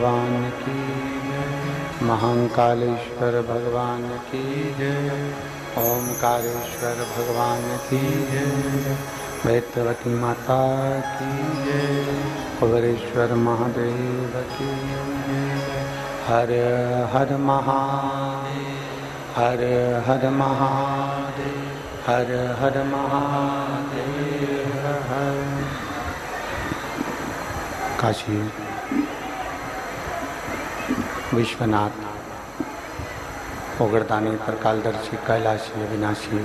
भगवान की जय। महाकालेश्वर भगवान की जय। ओमकारेश्वर भगवान की जय। वेत्रवती माता की जय। कुबेरेश्वर महादेव की जय। हर हर महादेव, हर हर महादेव, हर हर महादेव हर। काशी विश्वनाथ ओगरदानी परकालदर्शी कैलाशी अविनाशी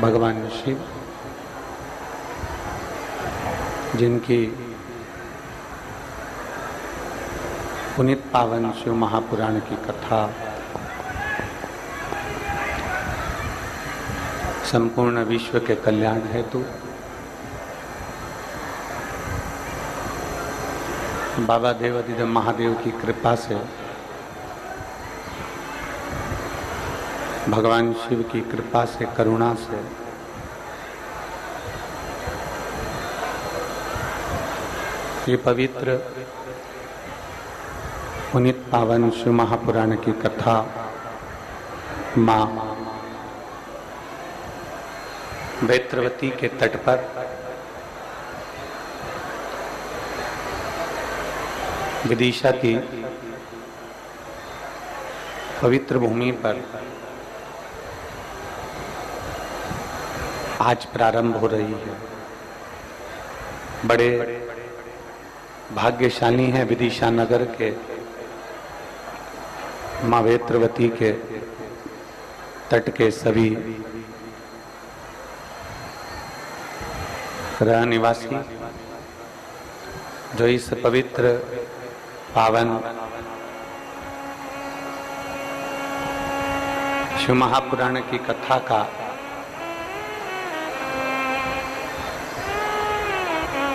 भगवान शिव, जिनकी पुनीत पावन शिव महापुराण की कथा संपूर्ण विश्व के कल्याण हेतु बाबा देवाधिदेव महादेव की कृपा से, भगवान शिव की कृपा से, करुणा से ये पवित्र पुनीत पावन शिव महापुराण की कथा माँ वेत्रवती के तट पर विदिशा की पवित्र भूमि पर आज प्रारंभ हो रही है। बड़े भाग्यशाली हैं विदिशा नगर के माँ वेत्रवती के तट के सभी रहनिवासी, जो इस पवित्र पावन शिव महापुराण की कथा का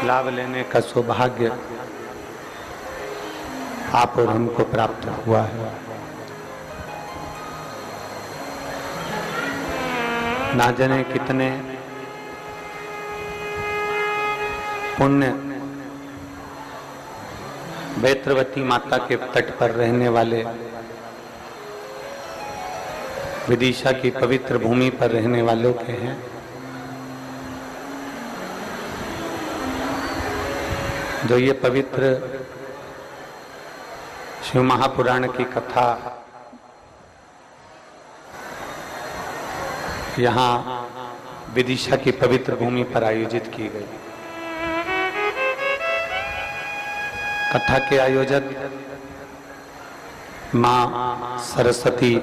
लाभ लेने का सौभाग्य आप और हमको प्राप्त हुआ है। ना जाने कितने पुण्य वेत्रवती माता के तट पर रहने वाले, विदिशा की पवित्र भूमि पर रहने वालों के हैं। जो ये पवित्र शिव महापुराण की कथा यहाँ विदिशा की पवित्र भूमि पर आयोजित की गई। कथा के आयोजक माँ सरस्वती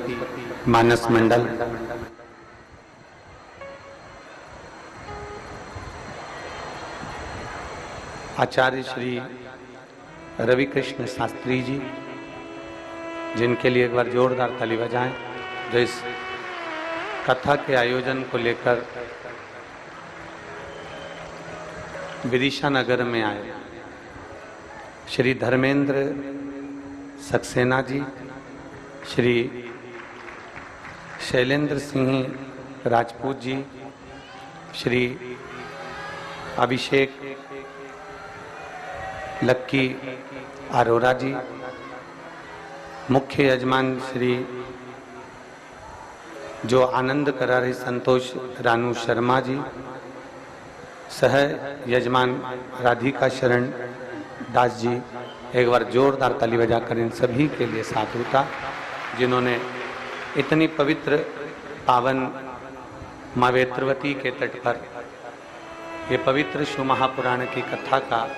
मानस मंडल, आचार्य श्री रवि कृष्ण शास्त्री जी, जिनके लिए एक बार जोरदार ताली बजाएं, जो इस कथा के आयोजन को लेकर विदिशा नगर में आए। श्री धर्मेंद्र सक्सेना जी, श्री शैलेंद्र सिंह राजपूत जी, श्री अभिषेक लक्की अरोरा जी, मुख्य यजमान श्री जो आनंद करा रहे संतोष रानू शर्मा जी, सह यजमान राधिका शरण दास जी। एक बार जोरदार ताली बजाकर इन सभी के लिए साधुता, जिन्होंने इतनी पवित्र पावन माँ वेत्रवती के तट पर ये पवित्र शिव महापुराण की कथा का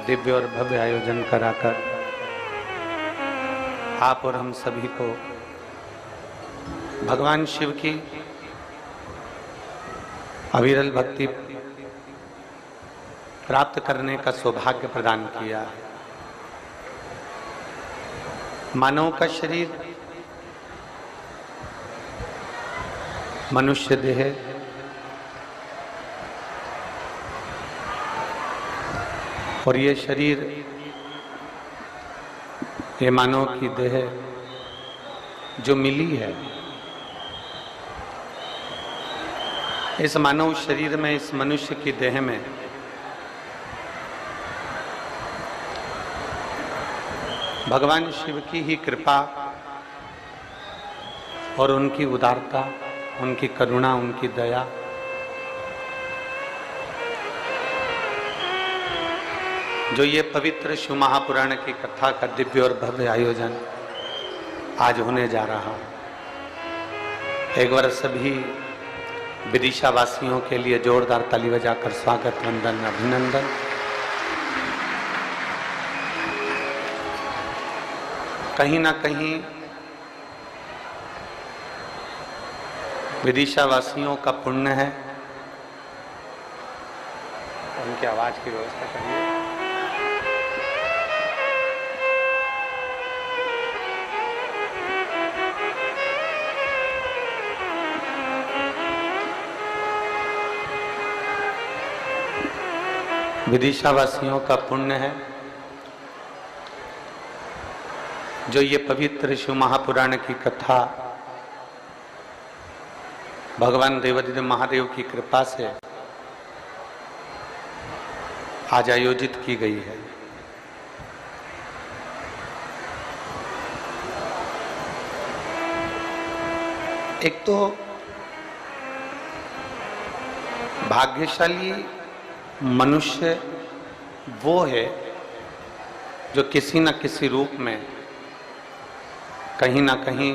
दिव्य और भव्य आयोजन कराकर आप और हम सभी को भगवान शिव की अविरल भक्ति प्राप्त करने का सौभाग्य प्रदान किया है। मानव का शरीर मनुष्य देह और ये शरीर, ये मानव की देह जो मिली है, इस मानव शरीर में, इस मनुष्य की देह में भगवान शिव की ही कृपा और उनकी उदारता, उनकी करुणा, उनकी दया जो ये पवित्र शिव महापुराण की कथा का दिव्य और भव्य आयोजन आज होने जा रहा है। एक बार सभी विदिशा वासियों के लिए जोरदार ताली बजाकर स्वागत, वंदन, अभिनंदन। कहीं ना कहीं विदिशा वासियों का पुण्य है। उनकी आवाज की व्यवस्था करिए। विदिशा वासियों का पुण्य है जो ये पवित्र शिव महापुराण की कथा भगवान देवाधिदेव महादेव की कृपा से आज आयोजित की गई है। एक तो भाग्यशाली मनुष्य वो है जो किसी न किसी रूप में कहीं ना कहीं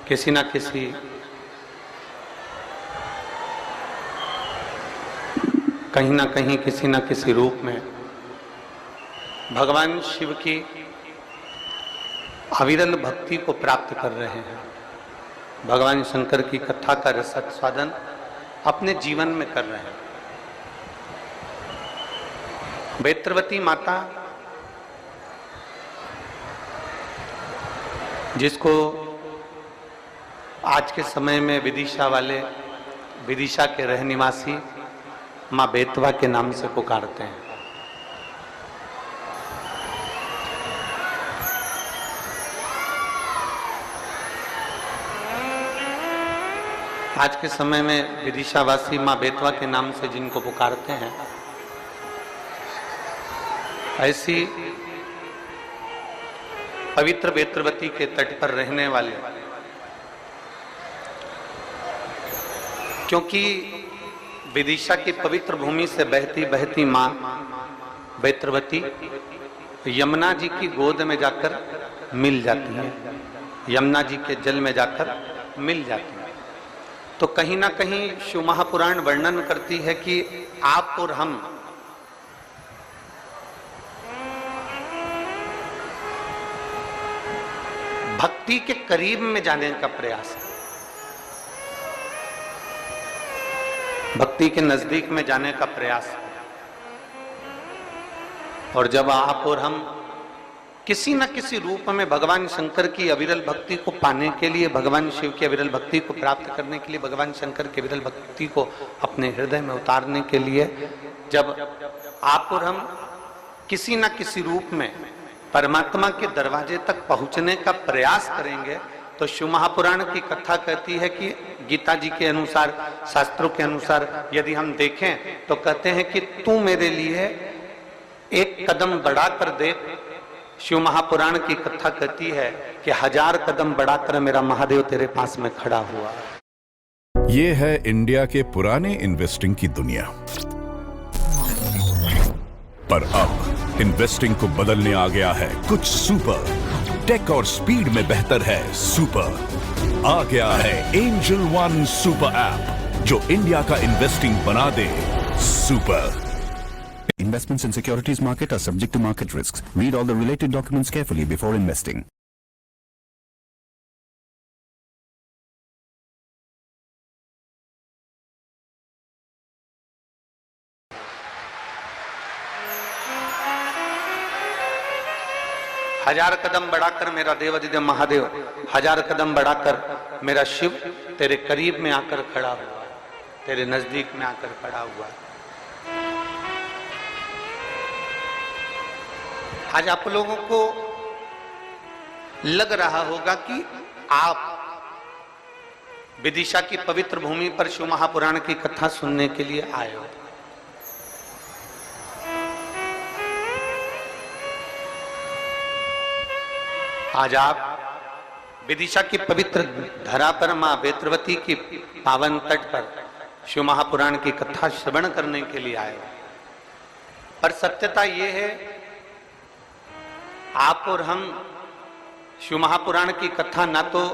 किसी न किसी रूप में भगवान शिव की अविरल भक्ति को प्राप्त कर रहे हैं। भगवान शंकर की कथा का रसास्वादन अपने जीवन में कर रहे हैं। वेत्रवती माता जिसको आज के समय में विदिशा के रह निवासी माँ बेतवा के नाम से पुकारते हैं। आज के समय में विदिशावासी माँ बेतवा के नाम से जिनको पुकारते हैं, ऐसी पवित्र वेत्रवती के तट पर रहने वाले, क्योंकि विदिशा की पवित्र भूमि से बहती बहती माँ वेत्रवती यमुना जी की गोद में जाकर मिल जाती है, यमुना जी के जल में जाकर मिल जाती है। तो कहीं ना कहीं शिव महापुराण वर्णन करती है कि आप और हम भक्ति के करीब में जाने का प्रयास है, भक्ति के नजदीक में जाने का प्रयास है। और जब आप और हम किसी न किसी रूप में भगवान शंकर की अविरल भक्ति को पाने के लिए, भगवान शिव की अविरल भक्ति को प्राप्त करने के लिए, भगवान शंकर की अविरल भक्ति को अपने हृदय में उतारने के लिए जब आप और हम किसी न किसी रूप में परमात्मा के दरवाजे तक पहुंचने का प्रयास करेंगे, तो शिव महापुराण की कथा कहती है कि गीता जी के अनुसार, शास्त्रों के अनुसार यदि हम देखें तो कहते हैं कि तू मेरे लिए एक कदम बढ़ाकर देख। शिव महापुराण की कथा कहती है कि 1000 कदम बढ़ाकर मेरा महादेव तेरे पास में खड़ा हुआ। ये है इंडिया के पुराने इन्वेस्टिंग की दुनिया, पर अब इन्वेस्टिंग को बदलने आ गया है कुछ सुपर। टेक और स्पीड में बेहतर है सुपर। आ गया है एंजल वन सुपर ऐप जो इंडिया का इन्वेस्टिंग बना दे super. Investments in securities market are subject to market risks. Read all the related documents carefully before investing. हजार कदम बढ़ाकर मेरा देवाधिदेव महादेव, 1000 कदम बढ़ाकर मेरा शिव तेरे करीब में आकर खड़ा हुआ, तेरे नजदीक में आकर खड़ा हुआ। आज आप लोगों को लग रहा होगा कि आप विदिशा की पवित्र भूमि पर शिव महापुराण की कथा सुनने के लिए आए हो। आज आप विदिशा की पवित्र धरा पर मां बेत्रवती की पावन तट पर शिव महापुराण की कथा श्रवण करने के लिए आए हो। पर सत्यता यह है, आप और हम शिव महापुराण की कथा ना तो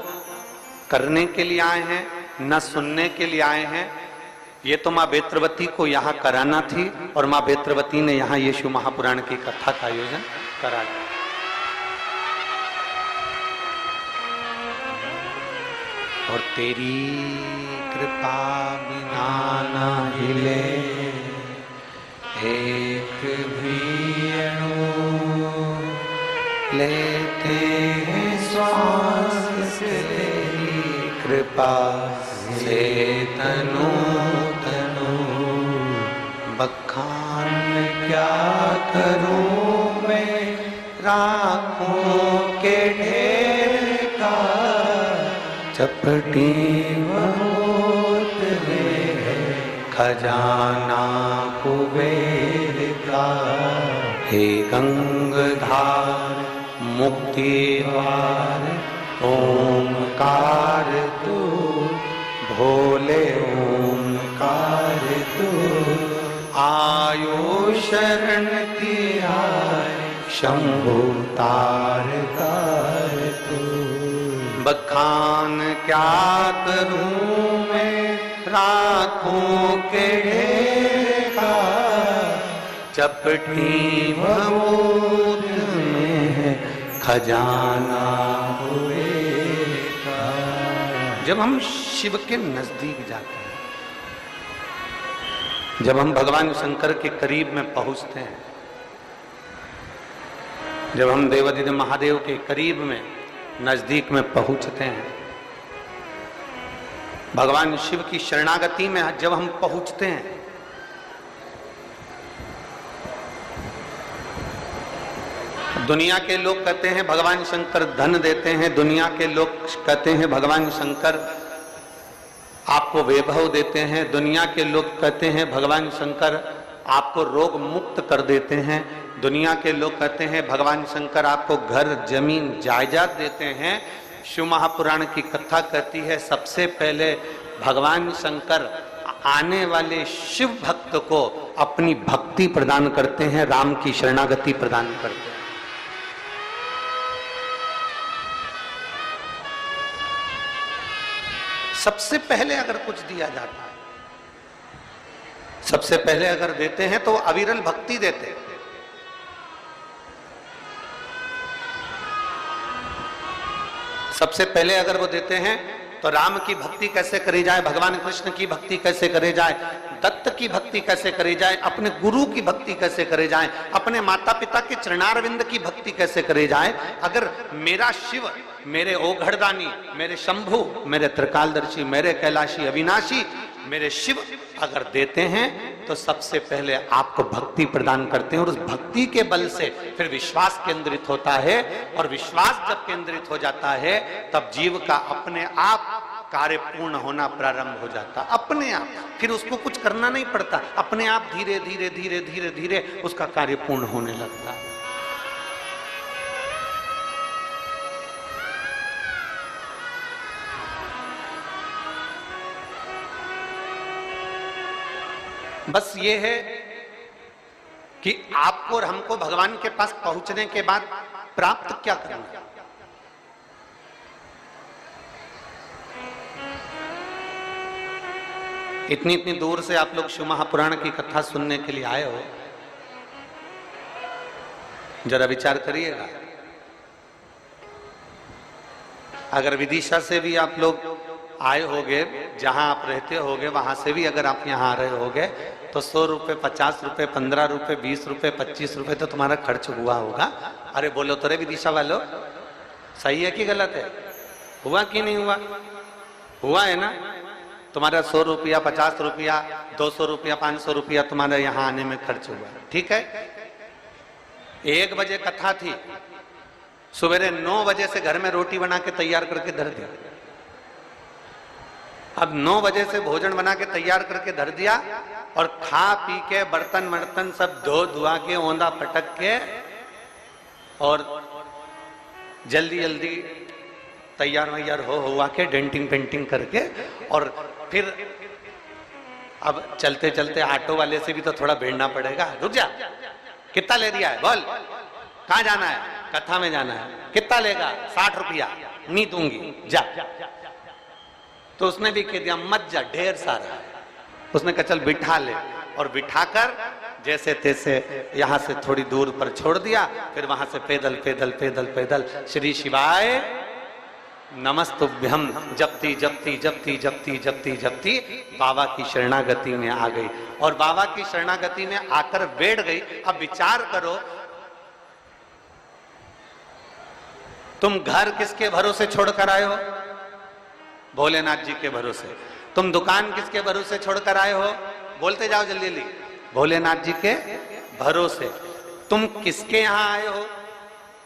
करने के लिए आए हैं, न सुनने के लिए आए हैं। ये तो मां बेत्रवती को यहाँ कराना थी और मां बेत्रवती ने यहाँ ये शिव महापुराण की कथा का आयोजन करा दिया। और तेरी कृपा बिना न हिले एक भी अणु, लेते हैं श्वास तेरी कृपा से तनु तनु। बखान क्या करूं मैं राखों के ढेर का, चपटी बहुत है खजाना कुबेर का। हे गंगाधार मुक्ति द्वार ओंकार तू, भोले ओंकार तू। आयु शरण की आय शंभु तार तार तू। बखान क्या करूं मैं राखों के ढेर का, चपटी बहुत में है खजाना कुबेर का। जब हम शिव के नजदीक जाते हैं, जब हम भगवान शंकर के करीब में पहुंचते हैं, जब हम देवाधिदेव महादेव के करीब में नजदीक में पहुंचते हैं, भगवान शिव की शरणागति में जब हम पहुंचते हैं, दुनिया के लोग कहते हैं भगवान शंकर धन देते हैं, दुनिया के लोग कहते हैं भगवान शंकर आपको वैभव देते हैं, दुनिया के लोग कहते हैं भगवान शंकर आपको रोग मुक्त कर देते हैं, दुनिया के लोग कहते हैं भगवान शंकर आपको घर जमीन जायदाद देते हैं। शिव महापुराण की कथा कहती है सबसे पहले भगवान शंकर आने वाले शिव भक्त को अपनी भक्ति प्रदान करते हैं, राम की शरणागति प्रदान करते हैं। सबसे पहले अगर कुछ दिया जाता है, सबसे पहले अगर देते हैं तो अविरल भक्ति देते हैं। सबसे पहले अगर वो देते हैं तो राम की भक्ति कैसे करी जाए, भगवान कृष्ण की भक्ति कैसे करे जाए, दत्त की भक्ति कैसे करे जाए, अपने गुरु की भक्ति कैसे करे जाए, अपने माता पिता के चरणारविंद की भक्ति कैसे करे जाए। अगर मेरा शिव, मेरे ओघड़दानी, मेरे शंभु, मेरे त्रिकालदर्शी, मेरे कैलाशी अविनाशी, मेरे शिव अगर देते हैं तो सबसे पहले आपको भक्ति प्रदान करते हैं और उस भक्ति के बल से फिर विश्वास केंद्रित होता है, और विश्वास जब केंद्रित हो जाता है तब जीव का अपने आप कार्य पूर्ण होना प्रारंभ हो जाता, अपने आप। फिर उसको कुछ करना नहीं पड़ता, अपने आप धीरे धीरे धीरे धीरे धीरे उसका कार्य पूर्ण होने लगता है। बस ये है कि आपको और हमको भगवान के पास पहुंचने के बाद प्राप्त क्या करना है। इतनी इतनी दूर से आप लोग शिव महापुराण की कथा सुनने के लिए आए हो, जरा विचार करिएगा। अगर विदिशा से भी आप लोग आए होगे, जहां आप रहते होगे वहां से भी अगर आप यहाँ आ रहे होगे तो 100 रुपये, 50 रुपये, 15 रुपये, 20 रुपये, 25 रुपये तो तुम्हारा खर्च हुआ होगा। अरे बोलो तो रे विदिशा वालों, सही है कि गलत है? हुआ कि नहीं हुआ? हुआ है ना? तुम्हारा 100 रुपया, 50 रुपया, 200 रुपया, 500 रुपया तुम्हारा यहाँ आने में खर्च हुआ, ठीक है। 1 बजे कथा थी, सवेरे 9 बजे से घर में रोटी बना के तैयार करके धर दिया। अब 9 बजे से भोजन बना के तैयार करके धर दिया और खा पी के बर्तन वर्तन सब धो धुआ के, ओंदा पटक के और जल्दी जल्दी तैयार वैयार हो हुआ के डेंटिंग पेंटिंग करके, और फिर अब चलते चलते ऑटो वाले से भी तो थोड़ा भिड़ना पड़ेगा। रुक जा, कितना ले दिया है बोल, कहाँ जाना है? कथा में जाना है। कितना लेगा? 60 रुपया। नहीं दूंगी, जा। तो उसने भी कह दिया मत जा, ढेर सारा है। उसने कहा चल बिठा ले, और बिठाकर जैसे तैसे यहां से थोड़ी दूर पर छोड़ दिया। फिर वहां से पैदल पैदल पैदल पैदल श्री शिवाय नमस्तुभ्यम जपती जपती जपती जपती जपती जपती बाबा की शरणागति में आ गई। और बाबा की शरणागति में आकर बैठ गई। अब विचार करो, तुम घर किसके भरोसे छोड़कर आए हो? भोलेनाथ जी के भरोसे। तुम दुकान किसके भरोसे छोड़कर आए हो? बोलते जाओ जल्दी जल्दी। भोलेनाथ जी के भरोसे। तुम किसके यहां आए हो?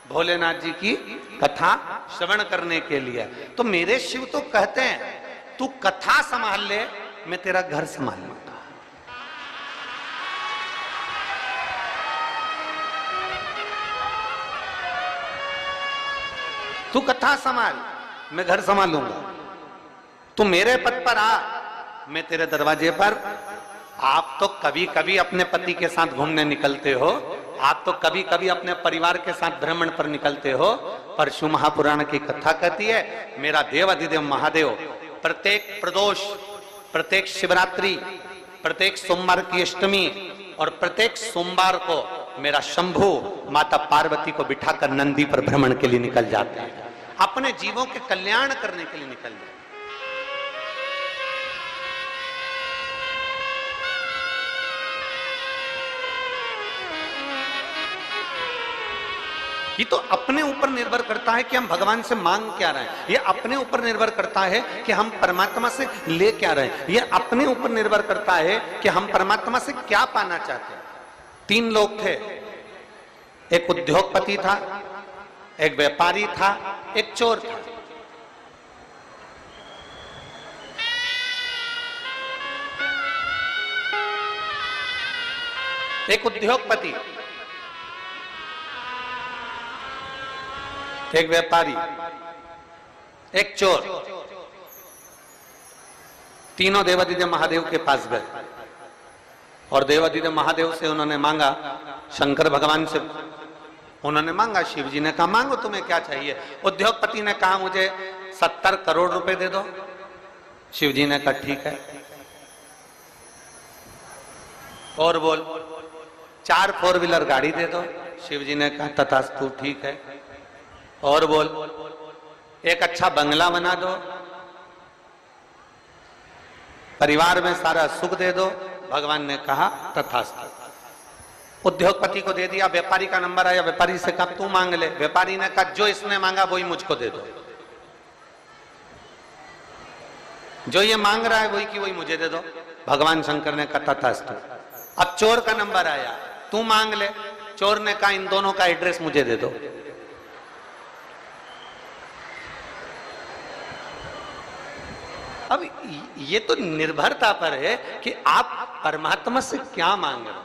भोलेनाथ जी की कथा श्रवण करने के लिए। तो मेरे शिव तो कहते हैं तू कथा संभाल ले, मैं तेरा घर संभाल लूंगा। तू कथा संभाल, मैं घर संभालूंगा। तू मेरे पद पर आ, मैं तेरे दरवाजे पर। आप तो कभी कभी अपने पति के साथ घूमने निकलते हो, आप तो कभी कभी अपने परिवार के साथ भ्रमण पर निकलते हो, पर शिव महापुराण की कथा कहती है मेरा देव अधिदेव महादेव प्रत्येक प्रदोष, प्रत्येक शिवरात्रि, प्रत्येक सोमवार की अष्टमी और प्रत्येक सोमवार को मेरा शंभु माता पार्वती को बिठाकर नंदी पर भ्रमण के लिए निकल जाते हैं, अपने जीवों के कल्याण करने के लिए निकल जाते हैं। ये तो अपने ऊपर निर्भर करता है कि हम भगवान से मांग क्या रहे हैं। ये अपने ऊपर निर्भर करता है कि हम परमात्मा से ले क्या रहे हैं। ये अपने ऊपर निर्भर करता है कि हम परमात्मा से क्या पाना चाहते हैं। 3 लोग थे, एक उद्योगपति था, एक व्यापारी था, एक चोर था। एक उद्योगपति, एक व्यापारी, एक चोर, तीनों देवाधिदेव महादेव के पास गए और देवाधिदेव महादेव से उन्होंने मांगा, शंकर भगवान से उन्होंने मांगा। शिव जी ने कहा मांगो तुम्हें क्या चाहिए। उद्योगपति ने कहा मुझे 70 करोड़ रुपए दे दो। शिव जी ने कहा ठीक है। और बोल 4 4 व्हीलर गाड़ी दे दो। शिव जी ने कहा तथास्तु ठीक है। और बोल एक अच्छा बंगला बना दो, परिवार में सारा सुख दे दो। भगवान ने कहा तथास्तु। उद्योगपति को दे दिया। व्यापारी का नंबर आया, व्यापारी से कहा तू मांग ले। व्यापारी ने कहा जो इसने मांगा वही मुझको दे दो, जो ये मांग रहा है वही की वही मुझे दे दो। भगवान शंकर ने कहा तथास्तु। अब चोर का नंबर आया, तू मांग ले। चोर ने कहा इन दोनों का एड्रेस मुझे दे दो। अब ये तो निर्भरता पर है कि आप परमात्मा से क्या मांग रहे हो।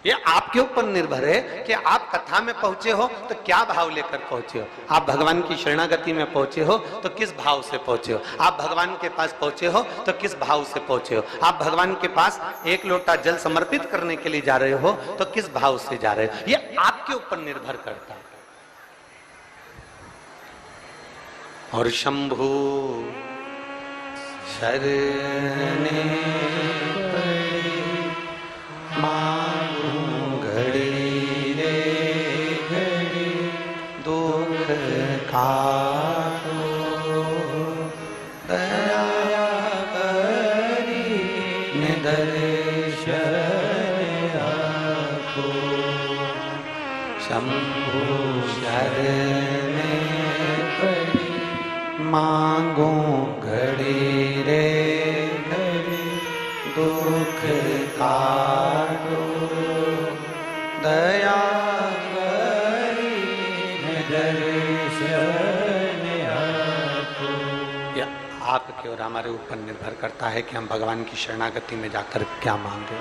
ये आपके ऊपर निर्भर है कि आप कथा में पहुंचे हो तो क्या भाव लेकर पहुंचे हो। आप भगवान की शरणागति में पहुंचे हो तो किस भाव से पहुंचे हो। आप भगवान के पास पहुंचे हो तो किस भाव से पहुंचे हो। आप भगवान के पास 1 लोटा जल समर्पित करने के लिए जा रहे हो तो किस भाव से जा रहे हो। ये आपके ऊपर निर्भर करता है। और शंभु शरणे मांगू घड़ी रे घड़ी दुख काटो दया करी निदर्शन आको। शंभु शरणे पड़ी मांगो घड़ी रे घड़ी दुख काटो दया करी दर्शन आको। यह आपके और हमारे ऊपर निर्भर करता है कि हम भगवान की शरणागति में जाकर क्या मांगे।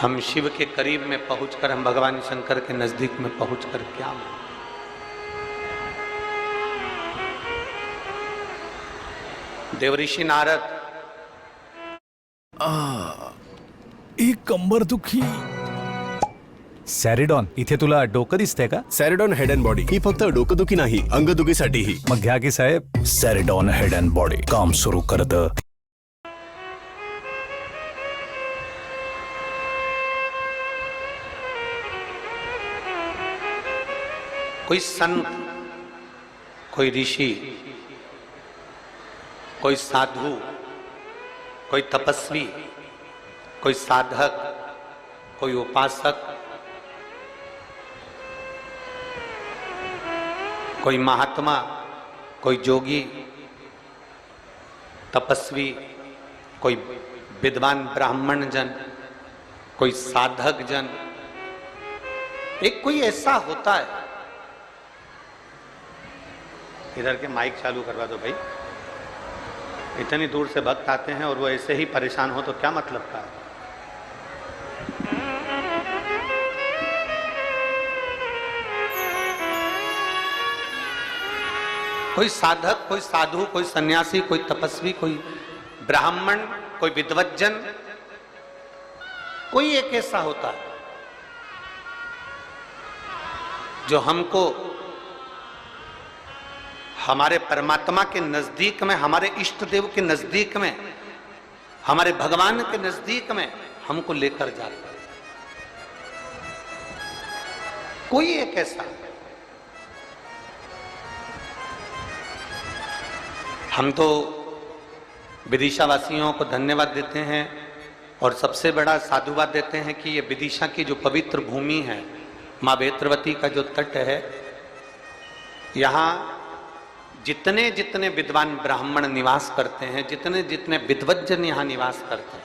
हम शिव के करीब में पहुंचकर, हम भगवान शंकर के नजदीक में पहुंचकर क्या मांगे? देवऋषि नारद, एक कंबर दुखी. सॅरिडॉन, इथे तुला डोकं दिसतंय का? सॅरिडॉन हेड अँड बॉडी ही फक्त डोकदुखी नाही, अंगदुखीसाठीही. मग घ्या की साहेब सॅरिडॉन हेड अँड बॉडी. काम सुरू करतं. कोई संत, कोई ऋषि, कोई साधु, कोई तपस्वी, कोई साधक, कोई उपासक, कोई महात्मा, कोई जोगी, तपस्वी, कोई विद्वान ब्राह्मण जन, कोई साधक जन, एक कोई ऐसा होता है. इधर के माइक चालू करवा दो भाई. इतनी दूर से भक्त आते हैं और वो ऐसे ही परेशान हो तो क्या मतलब का है? कोई साधक, कोई साधु, कोई सन्यासी, कोई तपस्वी, कोई ब्राह्मण, कोई विद्वज्जन, कोई एक ऐसा होता है जो हमको हमारे परमात्मा के नजदीक में, हमारे इष्ट देव के नजदीक में, हमारे भगवान के नजदीक में हमको लेकर जाता है. कोई एक ऐसा. हम तो विदिशा वासियों को धन्यवाद देते हैं और सबसे बड़ा साधुवाद देते हैं कि ये विदिशा की जो पवित्र भूमि है, माँ बेत्रवती का जो तट है, यहाँ जितने जितने विद्वान ब्राह्मण निवास करते हैं, जितने जितने विद्वज्जन यहाँ निवास करते हैं,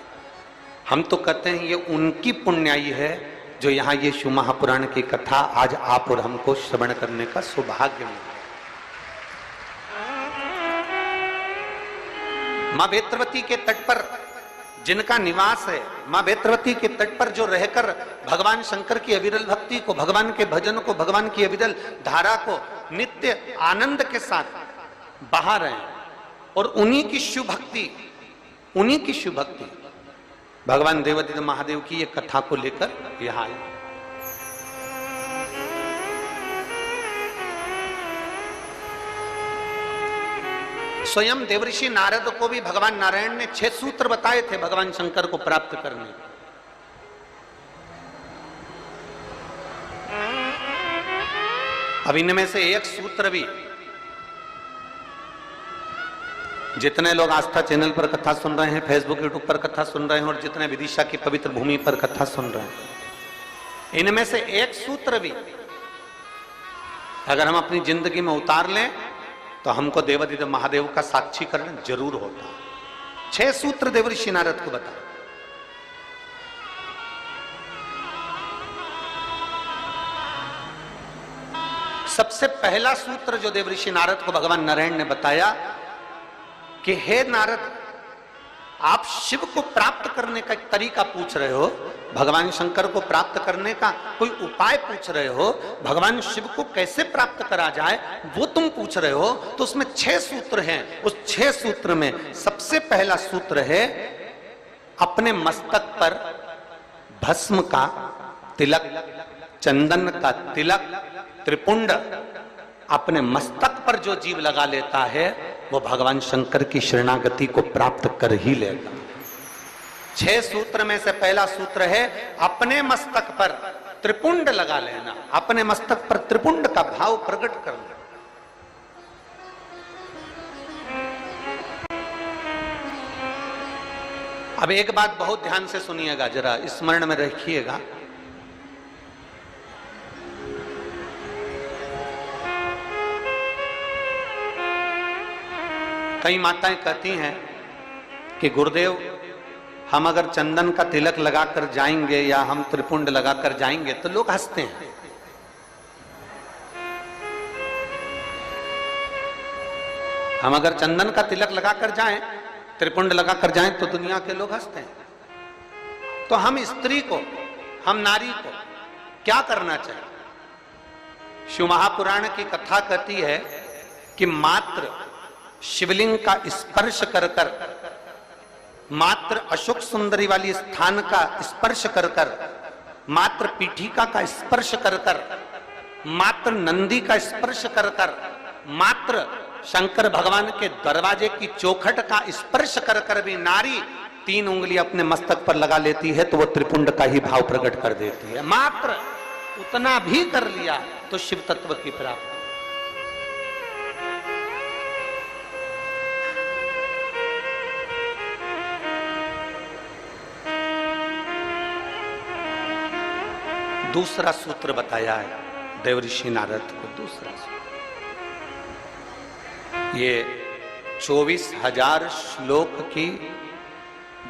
हम तो कहते हैं ये उनकी पुण्याई है जो यहाँ ये शिव महापुराण की कथा आज आप और हमको श्रवण करने का सौभाग्य मिला. माँ बेत्रवती के तट पर जिनका निवास है, माँ बेत्रवती के तट पर जो रहकर भगवान शंकर की अविरल भक्ति को, भगवान के भजन को, भगवान की अविरल धारा को नित्य आनंद के साथ बहा रहे हैं, और उन्हीं की शिव भक्ति, उन्हीं की शिव भक्ति भगवान देवादिदेव महादेव की ये कथा को लेकर यहाँ आए. स्वयं देवऋषि नारद को भी भगवान नारायण ने 6 सूत्र बताए थे भगवान शंकर को प्राप्त करने. अब इनमें से एक सूत्र भी, जितने लोग आस्था चैनल पर कथा सुन रहे हैं, फेसबुक यूट्यूब पर कथा सुन रहे हैं, और जितने विदिशा की पवित्र भूमि पर कथा सुन रहे हैं, इनमें से एक सूत्र भी अगर हम अपनी जिंदगी में उतार लें तो हमको देवादिदेव महादेव का साक्षीकरण जरूर होता. 6 सूत्र देवऋषि नारद को बताए. सबसे पहला सूत्र जो देवऋषि नारद को भगवान नारायण ने बताया कि हे नारद, आप शिव को प्राप्त करने का एक तरीका पूछ रहे हो, भगवान शंकर को प्राप्त करने का कोई उपाय पूछ रहे हो, भगवान शिव को कैसे प्राप्त करा जाए वो तुम पूछ रहे हो. तो उसमें 6 सूत्र हैं. उस 6 सूत्र में सबसे पहला सूत्र है अपने मस्तक पर भस्म का तिलक, चंदन का तिलक, त्रिपुंड अपने मस्तक पर जो जीव लगा लेता है वो भगवान शंकर की शरणागति को प्राप्त कर ही लेगा. 6 सूत्र में से पहला सूत्र है अपने मस्तक पर त्रिपुंड लगा लेना, अपने मस्तक पर त्रिपुंड का भाव प्रकट करना. अब एक बात बहुत ध्यान से सुनिएगा, जरा स्मरण में रखिएगा. कई माताएं कहती हैं कि गुरुदेव, हम अगर चंदन का तिलक लगाकर जाएंगे या हम त्रिपुंड लगाकर जाएंगे तो लोग हंसते हैं. हम अगर चंदन का तिलक लगाकर जाएं, त्रिपुंड लगाकर जाएं तो दुनिया के लोग हंसते हैं. तो हम स्त्री को हम नारी को क्या करना चाहिए? शिव महापुराण की कथा कहती है कि मात्र शिवलिंग का स्पर्श कर कर, मात्र अशोक सुंदरी वाली स्थान का स्पर्श कर कर, मात्र पीठिका का स्पर्श कर कर, मात्र नंदी का स्पर्श कर कर, मात्र शंकर भगवान के दरवाजे की चौखट का स्पर्श कर कर भी नारी 3 उंगली अपने मस्तक पर लगा लेती है तो वो त्रिपुंड का ही भाव प्रकट कर देती है। मात्र उतना भी कर लिया तो शिव तत्व की प्राप्ति। दूसरा सूत्र बताया है देवऋषि नारद को। दूसरा सूत्र ये 24,000 श्लोक की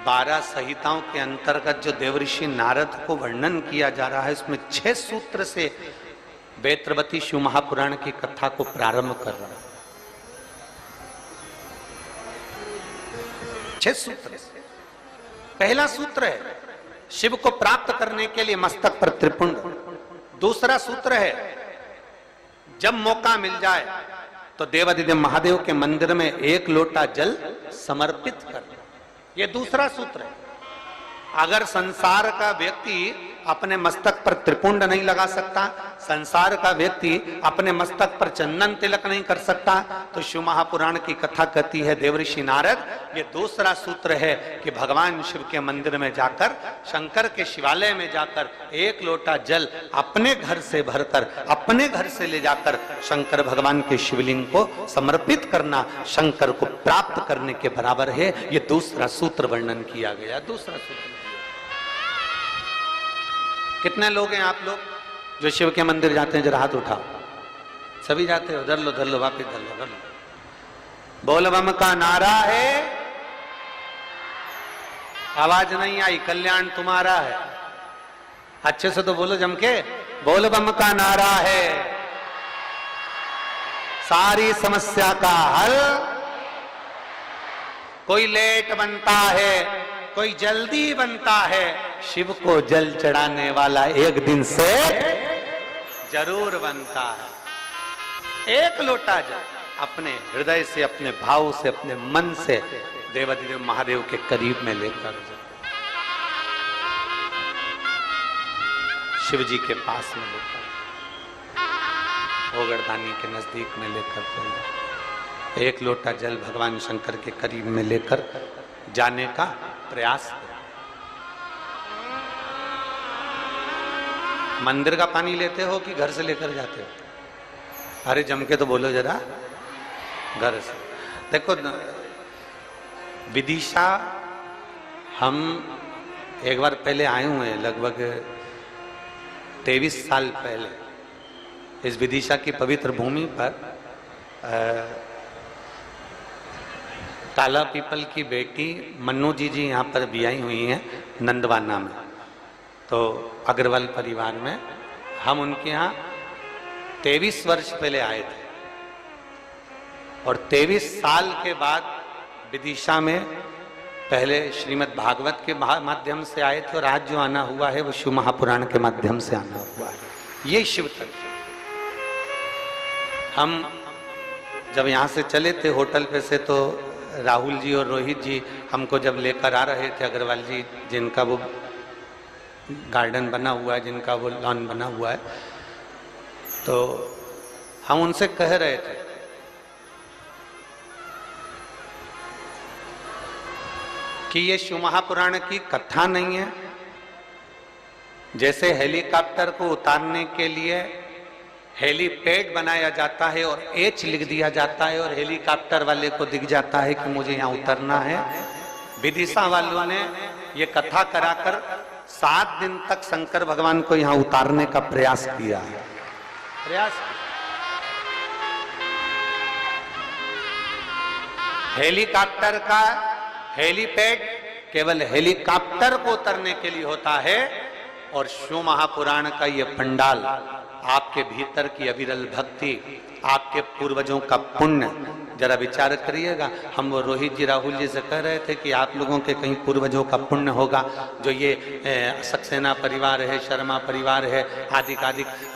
12 संहिताओं के अंतर्गत जो देवऋषि नारद को वर्णन किया जा रहा है, उसमें 6 सूत्र से वेत्रवती शिव महापुराण की कथा को प्रारंभ कर रहा है। 6 सूत्र से। पहला सूत्र है शिव को प्राप्त करने के लिए मस्तक पर त्रिपुंड। दूसरा सूत्र है जब मौका मिल जाए तो देवादिदेव महादेव के मंदिर में 1 लोटा जल समर्पित कर। यह दूसरा सूत्र है। अगर संसार का व्यक्ति अपने मस्तक पर त्रिपुंड नहीं लगा सकता, संसार का व्यक्ति अपने मस्तक पर चंदन तिलक नहीं कर सकता, तो शिव महापुराण की कथा कहती है देवऋषि नारद, ये दूसरा सूत्र है कि भगवान शिव के मंदिर में जाकर, शंकर के शिवालय में जाकर 1 लोटा जल अपने घर से भरकर, अपने घर से ले जाकर शंकर भगवान के शिवलिंग को समर्पित करना शंकर को प्राप्त करने के बराबर है। ये दूसरा सूत्र वर्णन किया गया। दूसरा सूत्र। कितने लोग हैं आप लोग जो शिव के मंदिर जाते हैं? जरा हाथ उठाओ। सभी जाते हो? धर लो धर लो, वापिस धर लो धर लो। बोल बम का नारा है। आवाज नहीं आई। कल्याण तुम्हारा है। अच्छे से तो बोलो जम के। बोल बम का नारा है, सारी समस्या का हल। कोई लेट बनता है, कोई जल्दी बनता है, शिव को जल चढ़ाने वाला एक दिन से जरूर बनता है। 1 लोटा जल अपने हृदय से, अपने भाव से, अपने मन से देवादिदेव महादेव के करीब में लेकर शिव जी के पास में लेकर, ओगरदानी के नजदीक में लेकर चल, 1 लोटा जल भगवान शंकर के करीब में लेकर जाने का प्रयास करें। मंदिर का पानी लेते हो कि घर से लेकर जाते हो? अरे जम के तो बोलो जरा। घर से। देखो विदिशा हम एक बार पहले आए हुए हैं, लगभग 23 साल पहले इस विदिशा की पवित्र भूमि पर काला पीपल की बेटी मन्नू जी यहाँ पर भी आई हुई हैं नंदवाना में। तो अग्रवाल परिवार में हम उनके यहाँ 23 वर्ष पहले आए थे और 23 साल के बाद विदिशा में पहले श्रीमद् भागवत के माध्यम से आए थे और आज जो आना हुआ है वो शिव महापुराण के माध्यम से आना हुआ है। ये शिव तत्व। हम जब यहाँ से चले थे होटल पे से, तो राहुल जी और रोहित जी हमको जब लेकर आ रहे थे, अग्रवाल जी जिनका वो गार्डन बना हुआ है, जिनका वो लॉन बना हुआ है, तो हम उनसे कह रहे थे कि ये शिव महापुराण की कथा नहीं है। जैसे हेलीकॉप्टर को उतारने के लिए हेलीपैड बनाया जाता है और एच लिख दिया जाता है और हेलीकॉप्टर वाले को दिख जाता है कि मुझे यहाँ उतरना है, विदिशा वालों ने ये कथा कराकर 7 दिन तक शंकर भगवान को यहाँ उतारने का प्रयास किया है। हेलीकॉप्टर का हेलीपैड केवल हेलीकॉप्टर को उतरने के लिए होता है और शिव महापुराण का ये पंडाल आपके भीतर की अविरल भक्ति, आपके पूर्वजों का पुण्य, जरा विचार करिएगा। हम वो रोहित जी राहुल जी से कह रहे थे कि आप लोगों के कहीं पूर्वजों का पुण्य होगा, जो ये सक्सेना परिवार है, शर्मा परिवार है, आदि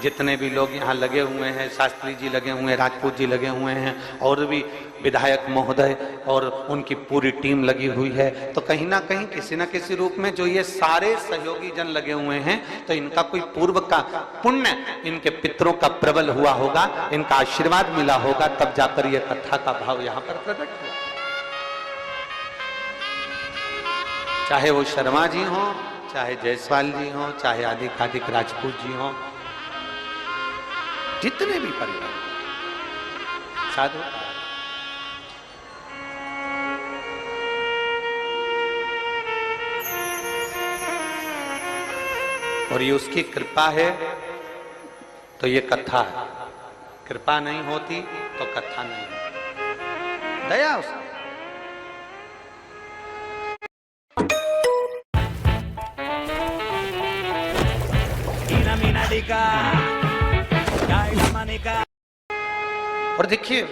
जितने भी लोग यहाँ लगे हुए हैं, शास्त्री जी लगे हुए हैं, राजपूत जी लगे हुए हैं, और भी विधायक महोदय और उनकी पूरी टीम लगी हुई है, तो कहीं ना कहीं किसी न किसी रूप में जो ये सारे सहयोगी जन लगे हुए हैं, तो इनका कोई पूर्व का पुण्य, इनके पितरों का प्रबल हुआ होगा, इनका आशीर्वाद मिला होगा, तब जाकर ये कथा का भाव यहाँ पर प्रकट हुआ। चाहे वो शर्मा जी हो, चाहे जायसवाल जी हो, चाहे आदिकादिक राजपूत जी हो, जितने भी परिवार साधु, और ये उसकी कृपा है तो ये कथा है, कृपा नहीं होती तो कथा नहीं होती, दया उसकी। और देखिए,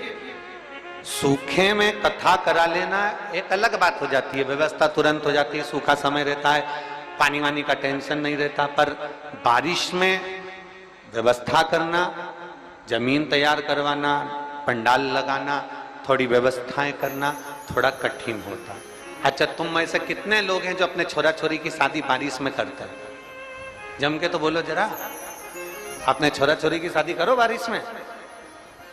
सूखे में कथा करा लेना एक अलग बात हो जाती है, व्यवस्था तुरंत हो जाती है, सूखा समय रहता है, पानी वानी का टेंशन नहीं रहता, पर बारिश में व्यवस्था करना, जमीन तैयार करवाना, पंडाल लगाना, थोड़ी व्यवस्थाएं करना थोड़ा कठिन होता है। अच्छा, तुम में से कितने लोग हैं जो अपने छोरा छोरी की शादी बारिश में करते हैं? जम के तो बोलो जरा, अपने छोरा छोरी की शादी करो बारिश में।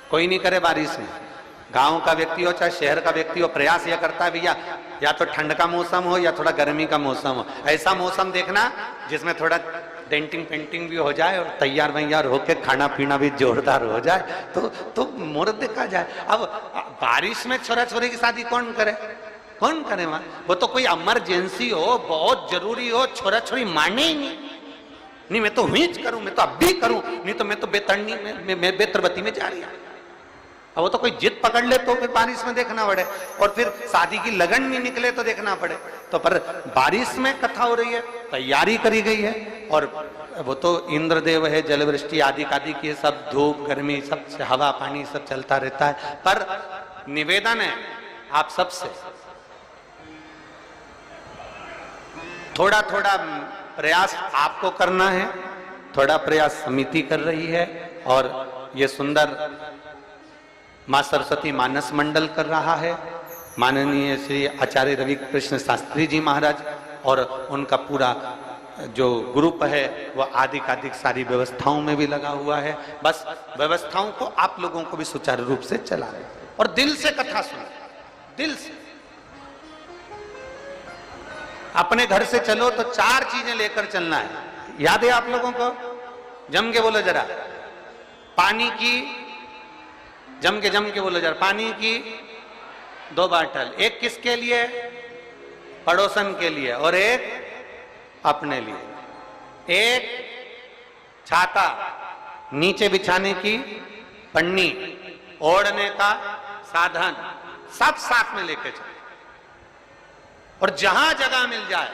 कोई नहीं करे बारिश में। गांव का व्यक्ति हो चाहे शहर का व्यक्ति हो, प्रयास यह करता है भैया या तो ठंड का मौसम हो या थोड़ा गर्मी का मौसम हो, ऐसा मौसम देखना जिसमें थोड़ा डेंटिंग पेंटिंग भी हो जाए और तैयार वैयार होके खाना पीना भी जोरदार हो जाए, तो मुहूर्त देखा जाए। अब बारिश में छोरा छोरी की शादी कौन करे? कौन करे वहां? वो तो कोई इमरजेंसी हो, बहुत जरूरी हो, छोरा छोरी माने ही नहीं, मैं तो हुई करूं, मैं तो अब भी करूं, नहीं तो मैं तो बेतरनी में बेतरबती में जा रही हूं। अब वो तो कोई जिद पकड़ ले तो फिर बारिश में देखना पड़े, और फिर शादी की लगन नहीं निकले तो देखना पड़े। तो पर बारिश में कथा हो रही है, तैयारी करी गई है, और वो तो इंद्रदेव है, जलवृष्टि आदि की सब, धूप गर्मी सब, हवा पानी सब चलता रहता है। पर निवेदन है आप सबसे, थोड़ा थोड़ा प्रयास आपको करना है, थोड़ा प्रयास समिति कर रही है, और ये सुंदर मां सरस्वती मानस मंडल कर रहा है, माननीय श्री आचार्य रवि कृष्ण शास्त्री जी महाराज, और उनका पूरा जो ग्रुप है वो आदि सारी व्यवस्थाओं में भी लगा हुआ है। बस व्यवस्थाओं को आप लोगों को भी सुचारू रूप से चला रहे, और दिल से कथा सुनो, दिल से। अपने घर से चलो तो 4 चीजें लेकर चलना है, याद है आप लोगों को? जम के बोलो जरा, पानी की, जम के बोलो जरा, पानी की 2 बाटल, एक किसके लिए? पड़ोसन के लिए, और एक अपने लिए। एक छाता, नीचे बिछाने की पन्नी, ओढ़ने का साधन, सब साथ में लेके चलो। और जहां जगह मिल जाए,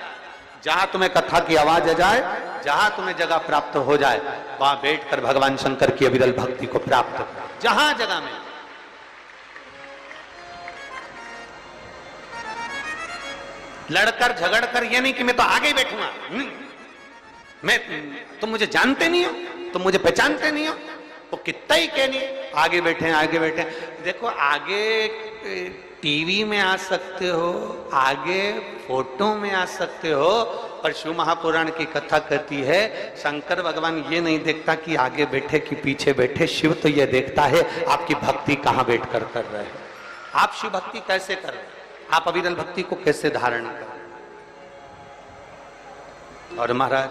जहां तुम्हें कथा की आवाज आ जाए, जहां तुम्हें जगह प्राप्त हो जाए, वहां बैठकर भगवान शंकर की अविरल भक्ति को प्राप्त करो, जहां जगह में। लड़कर झगड़कर, ये नहीं कि मैं तो आगे ही बैठूंगा, मैं, तुम मुझे जानते नहीं हो, तुम मुझे पहचानते नहीं हो, वो कितना ही कहनी, आगे बैठे। देखो, आगे टीवी में आ सकते हो, आगे फोटो में आ सकते हो, पर शिव महापुराण की कथा कहती है शंकर भगवान ये नहीं देखता कि आगे बैठे कि पीछे बैठे, शिव तो ये देखता है आपकी भक्ति कहां बैठकर कर रहे हैं, आप शिव भक्ति कैसे कर रहे हैं, आप अविरल भक्ति को कैसे धारण कर रहे हैं। और महाराज,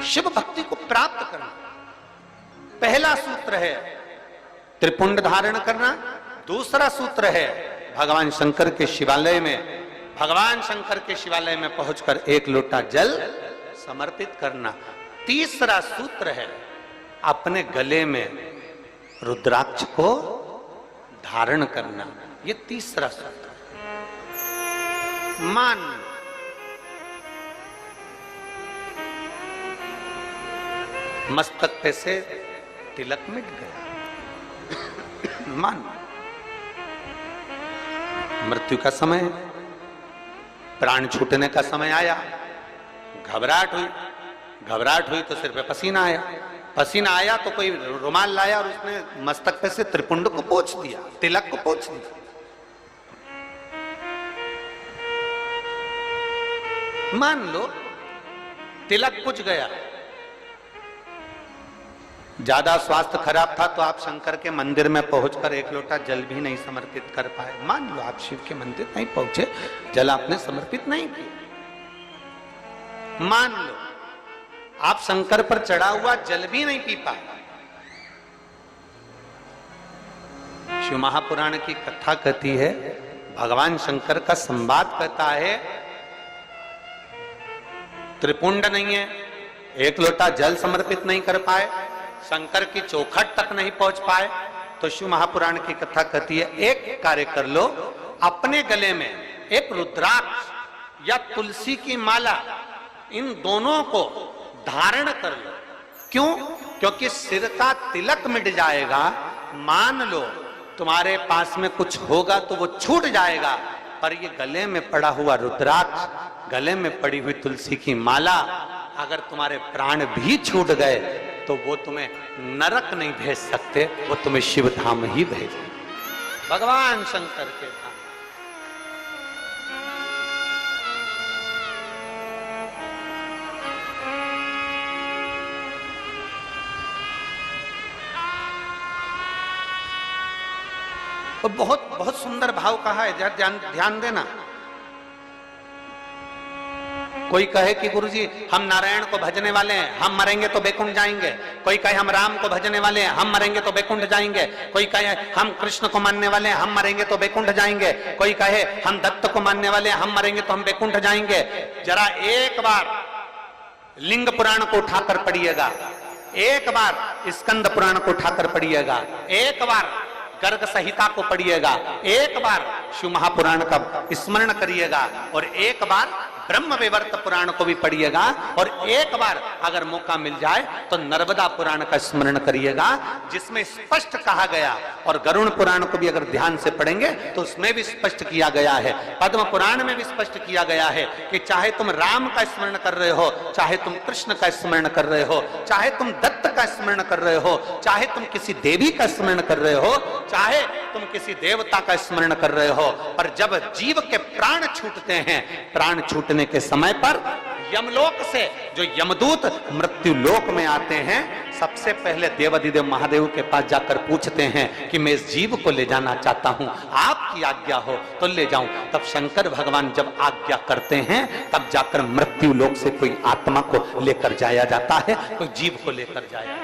शिव भक्ति को प्राप्त करना पहला सूत्र है, त्रिपुंड धारण करना। दूसरा सूत्र है भगवान शंकर के शिवालय में पहुंचकर 1 लोटा जल समर्पित करना। तीसरा सूत्र है अपने गले में रुद्राक्ष को धारण करना। ये तीसरा सूत्र। मान मस्तक पे से तिलक मिट गया। मान मृत्यु का समय, प्राण छूटने का समय आया, घबराहट हुई तो सिर पे पसीना आया तो कोई रुमाल लाया और उसने मस्तक पे से त्रिपुंड को पोंछ दिया, तिलक को पोंछ दिया। मान लो तिलक कुछ गया, ज्यादा स्वास्थ्य खराब था तो आप शंकर के मंदिर में पहुंचकर एक लोटा जल भी नहीं समर्पित कर पाए। मान लो आप शिव के मंदिर नहीं पहुंचे, जल आपने समर्पित नहीं किया। मान लो आप शंकर पर चढ़ा हुआ जल भी नहीं पी पाए। शिव महापुराण की कथा कहती है, भगवान शंकर का संवाद कहता है, त्रिपुंड नहीं है, एक लोटा जल समर्पित नहीं कर पाए, शंकर की चौखट तक नहीं पहुंच पाए, तो शिव महापुराण की कथा कहती है एक कार्य कर लो, अपने गले में एक रुद्राक्ष या तुलसी की माला, इन दोनों को धारण कर लो। क्यों? क्योंकि सिर का तिलक मिट जाएगा। मान लो तुम्हारे पास में कुछ होगा तो वो छूट जाएगा, पर ये गले में पड़ा हुआ रुद्राक्ष, गले में पड़ी हुई तुलसी की माला, अगर तुम्हारे प्राण भी छूट गए तो वो तुम्हें नरक नहीं भेज सकते, वो तुम्हें शिव धाम ही भेजेंगे, भगवान शंकर के धाम। तो बहुत बहुत सुंदर भाव कहा है, ध्यान देना। कोई कहे कि गुरुजी हम नारायण को भजने वाले हैं, हम मरेंगे तो बैकुंठ जाएंगे। कोई कहे हम राम को भजने वाले हैं, हम मरेंगे तो बैकुंठ जाएंगे। कोई कहे हम कृष्ण को मानने वाले हैं, हम मरेंगे तो बैकुंठ जाएंगे। कोई कहे हम दत्त को मानने वाले हैं, हम मरेंगे तो हम बैकुंठ जाएंगे। जरा एक बार लिंग पुराण को उठाकर पढ़िएगा, एक बार स्कंद पुराण को उठाकर पढ़िएगा, एक बार गर्ग संहिता को पढ़िएगा, एक बार शिव महापुराण का स्मरण करिएगा, और एक बार ब्रह्म विवर्त पुराण को भी पढ़िएगा, और एक बार अगर मौका मिल जाए तो नर्मदा पुराण का स्मरण करिएगा, जिसमें स्पष्ट कहा गया, और गरुण पुराण को भी अगर ध्यान से पढ़ेंगे तो उसमें भी स्पष्ट किया गया है, पद्म पुराण में भी स्पष्ट किया गया है कि चाहे तुम राम का स्मरण कर रहे हो, चाहे तुम कृष्ण का स्मरण कर रहे हो, चाहे तुम दत्त का स्मरण कर रहे हो, चाहे तुम किसी देवी का स्मरण कर रहे हो, चाहे तुम किसी देवता का स्मरण कर रहे हो, पर जब जीव के प्राण छूटते हैं, प्राण छूटने के समय पर यमलोक से जो यमदूत मृत्यु लोक में आते हैं, सबसे पहले देवाधिदेव महादेव के पास जाकर पूछते हैं कि मैं इस जीव को ले जाना चाहता हूं, आपकी आज्ञा हो तो ले जाऊं। तब शंकर भगवान जब आज्ञा करते हैं, तब जाकर मृत्यु लोक से कोई आत्मा को लेकर जाया जाता है, कोई जीव को लेकर जाया।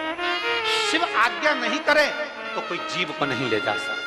शिव आज्ञा नहीं करे तो कोई जीव को नहीं ले जा सकता।